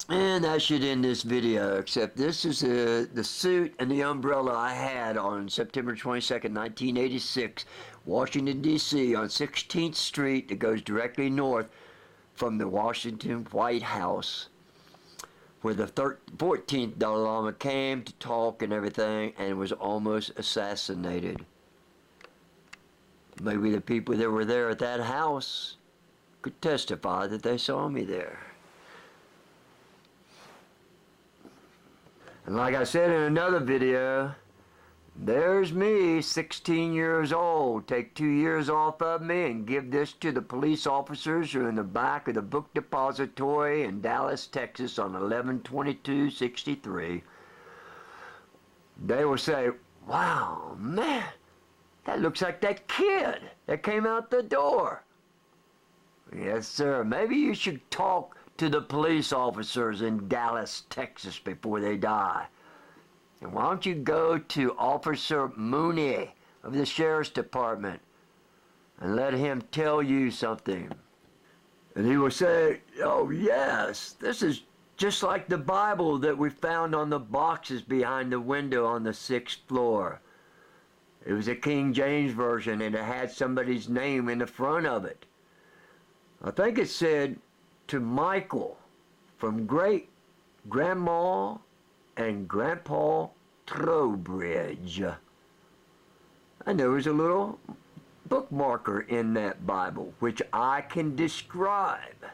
And that should end this video, except this is the suit and the umbrella I had on September 22nd, 1986, Washington, D.C. on 16th Street that goes directly north from the Washington White House, where the 14th Dalai Lama came to talk and everything and was almost assassinated. Maybe the people that were there at that house could testify that they saw me there. And like I said in another video, there's me, 16 years old. Take 2 years off of me and give this to the police officers who are in the back of the book depository in Dallas, Texas on 11/22/63. They will say, wow, man, that looks like that kid that came out the door. Yes, sir. Maybe you should talk to the police officers in Dallas, Texas before they die. And why don't you go to Officer Mooney of the Sheriff's Department and let him tell you something. And he will say, oh yes, this is just like the Bible that we found on the boxes behind the window on the 6th floor. It was a King James version and it had somebody's name in the front of it. I think it said, to Michael from great-grandma and Grandpa Trowbridge. And there was a little bookmarker in that Bible, which I can describe.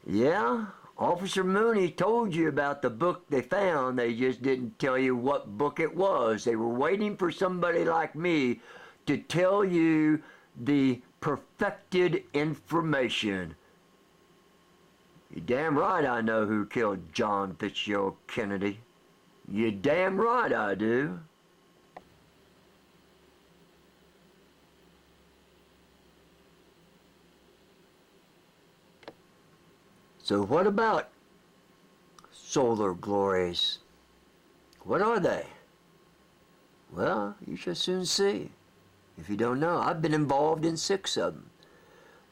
Yeah, Officer Mooney told you about the book they found. They just didn't tell you what book it was. They were waiting for somebody like me to tell you the perfected information. You're damn right I know who killed John Fitzgerald Kennedy. You're damn right I do. So what about solar glories? What are they? Well, you shall soon see. If you don't know, I've been involved in 6 of them.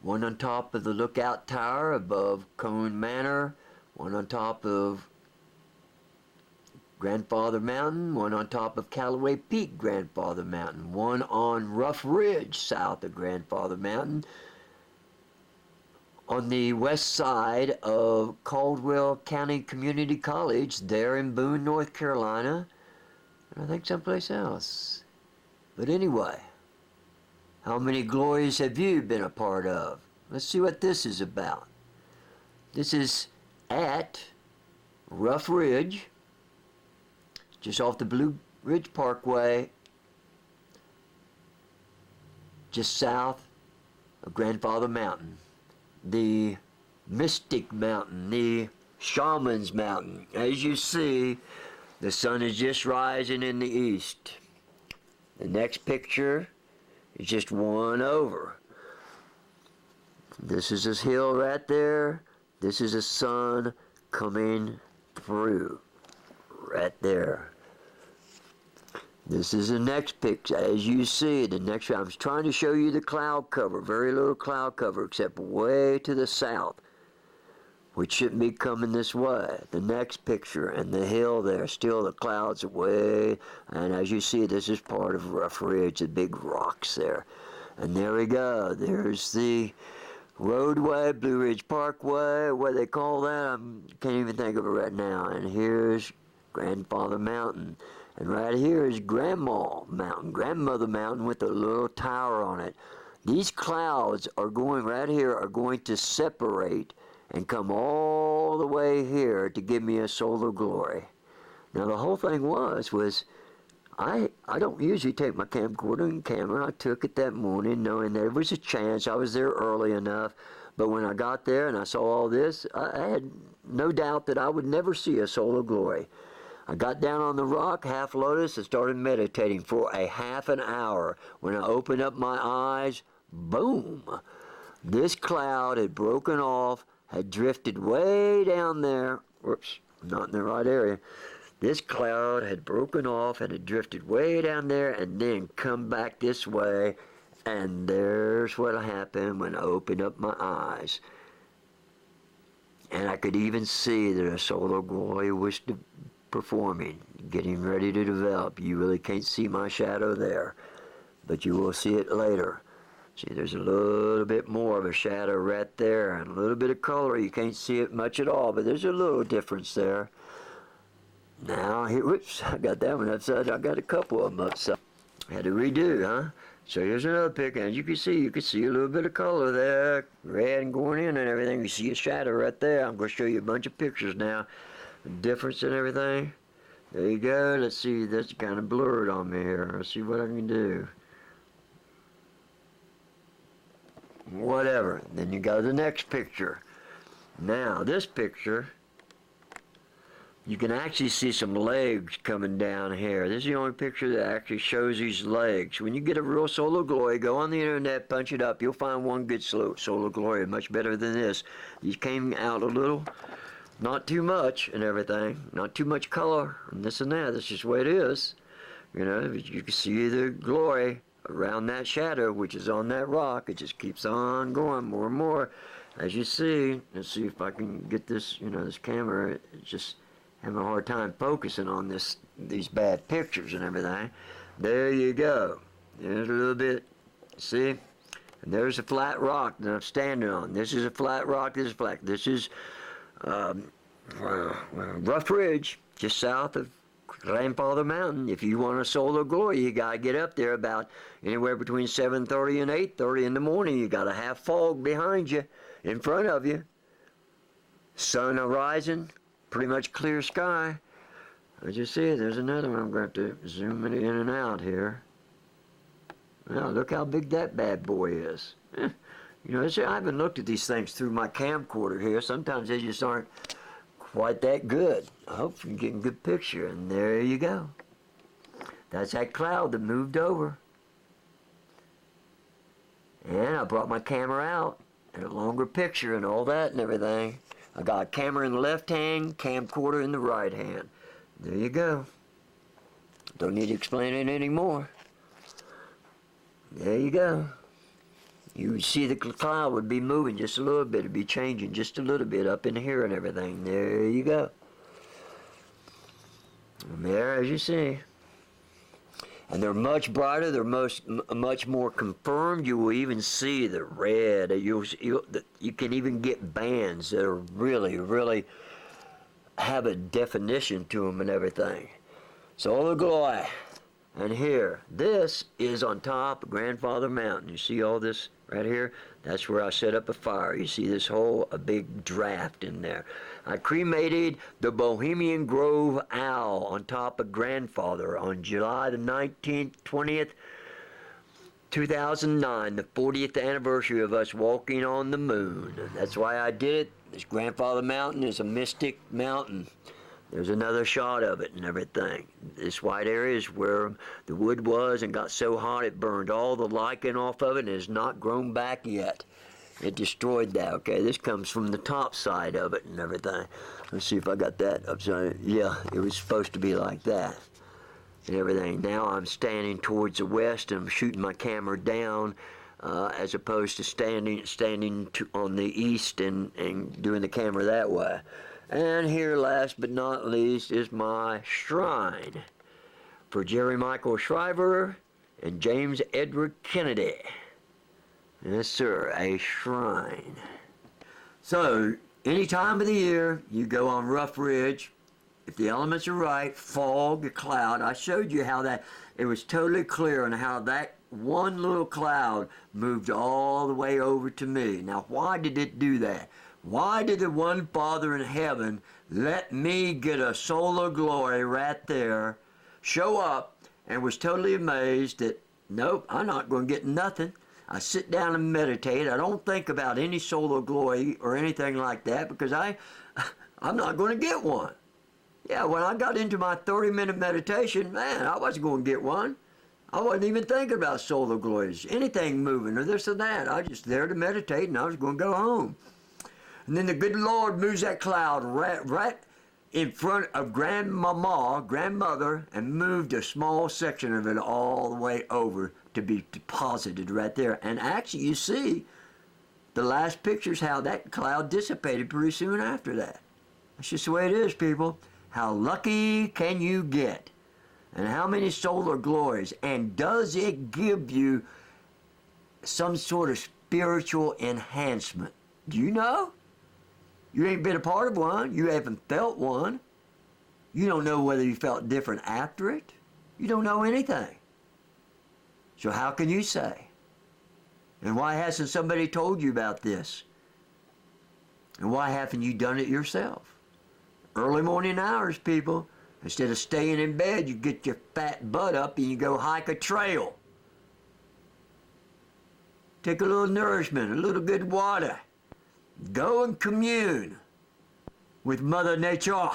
One on top of the lookout tower above Cone Manor, one on top of Grandfather Mountain, one on top of Callaway Peak, Grandfather Mountain, one on Rough Ridge south of Grandfather Mountain, on the west side of Caldwell County Community College there in Boone, North Carolina, and I think someplace else. But anyway, how many glories have you been a part of? Let's see what this is about. This is at Rough Ridge, just off the Blue Ridge Parkway, just south of Grandfather Mountain, the Mystic Mountain, the Shaman's Mountain. As you see, the sun is just rising in the east. The next picture is just one over. This is a hill right there. This is a sun coming through right there. This is the next picture. As you see, the next one, I'm trying to show you the cloud cover. Very little cloud cover except way to the south, which shouldn't be coming this way. The next picture and the hill there, still the clouds away. And as you see, this is part of Rough Ridge, the big rocks there. And there we go. There's the roadway, Blue Ridge Parkway, what they call that, I can't even think of it right now. And here's Grandfather Mountain. And right here is Grandma Mountain, Grandmother Mountain with a little tower on it. These clouds are going right here, are going to separate and come all the way here to give me a solar glory. Now the whole thing was I don't usually take my camcorder and camera. I took it that morning knowing there was a chance. I was there early enough. But when I got there and I saw all this, I had no doubt that I would never see a solar glory. I got down on the rock, half lotus, and started meditating for a half an hour. When I opened up my eyes, boom! This cloud had broken off, had drifted way down there. Whoops, I'm not in the right area. This cloud had broken off and had drifted way down there and then come back this way. And there's what happened when I opened up my eyes. And I could even see that a solar glory was performing, getting ready to develop. You really can't see my shadow there, but you will see it later. See, there's a little bit more of a shadow right there, and a little bit of color. You can't see it much at all, but there's a little difference there. Now, here, whoops, I got that one upside. I got a couple of them upside. Had to redo, huh? So here's another pic, and you can see a little bit of color there, red and going in and everything. You see a shadow right there. I'm going to show you a bunch of pictures now, the difference and everything. There you go. Let's see, that's kind of blurred on me here. Let's see what I can do. Whatever. Then you go to the next picture. Now, this picture, you can actually see some legs coming down here. This is the only picture that actually shows these legs. When you get a real solar glory, go on the internet, punch it up. You'll find one good solar glory, much better than this. These came out a little, not too much and everything, not too much color and this and that. That's just the way it is. You know, you can see the glory around that shadow, which is on that rock. It just keeps on going more and more. As you see, let's see if I can get this, you know, this camera, it's just having a hard time focusing on these bad pictures and everything. There you go. There's a little bit, see? And there's a flat rock that I'm standing on. This is a flat rock, this is flat. This is Rough Ridge, just south of Grandfather Mountain. If you want a solar glory, you got to get up there about anywhere between 7:30 and 8:30 in the morning. You got to have fog behind you, in front of you. Sun horizon, pretty much clear sky. As you see, there's another one. I'm going to have to zoom it in and out here. Now, look how big that bad boy is. You know, I haven't looked at these things through my camcorder here. Sometimes they just aren't quite that good. I hope you can get a good picture, and there you go. That's that cloud that moved over. And I brought my camera out, and a longer picture and all that and everything. I got a camera in the left hand, camcorder in the right hand. There you go. Don't need to explain it anymore. There you go. You would see the cloud would be moving just a little bit. It'd be changing just a little bit up in here and everything. There you go. And there, as you see. And they're much brighter. They're much more confirmed. You will even see the red. You can even get bands that are really, really have a definition to them and everything. Solar glory. And here, this is on top of Grandfather Mountain. You see all this right here? That's where I set up a fire. You see this a big draft in there. I cremated the Bohemian Grove owl on top of Grandfather on July the 19th, 20th, 2009, the 40th anniversary of us walking on the moon. That's why I did it. This Grandfather Mountain is a mystic mountain. There's another shot of it and everything. This white area is where the wood was and got so hot it burned all the lichen off of it and has not grown back yet. It destroyed that, okay? This comes from the top side of it and everything. Let's see if I got that upside. Yeah, it was supposed to be like that and everything. Now I'm standing towards the west and I'm shooting my camera down as opposed to standing on the east and doing the camera that way. And here, last but not least, is my shrine for Jerry Michael Shriver and James Edward Kennedy. Yes, sir, a shrine. So, any time of the year, you go on Rough Ridge. If the elements are right, fog, a cloud. I showed you how it was totally clear and how that one little cloud moved all the way over to me. Now, why did it do that? Why did the one Father in heaven let me get a solar glory right there, show up, and was totally amazed that, nope, I'm not going to get nothing. I sit down and meditate. I don't think about any solar glory or anything like that because I'm not going to get one. Yeah, when I got into my 30-minute meditation, man, I wasn't going to get one. I wasn't even thinking about solar glories, anything moving or this or that. I was just there to meditate and I was going to go home. And then the good Lord moves that cloud right in front of grandmother, and moved a small section of it all the way over to be deposited right there. And actually, you see, the last picture's how that cloud dissipated pretty soon after that. That's just the way it is, people. How lucky can you get? And how many solar glories? And does it give you some sort of spiritual enhancement? Do you know? You ain't been a part of one. You haven't felt one. You don't know whether you felt different after it. You don't know anything. So how can you say? And why hasn't somebody told you about this? And why haven't you done it yourself? Early morning hours, people. Instead of staying in bed, you get your fat butt up and you go hike a trail. Take a little nourishment, a little good water. Go and commune with Mother Nature.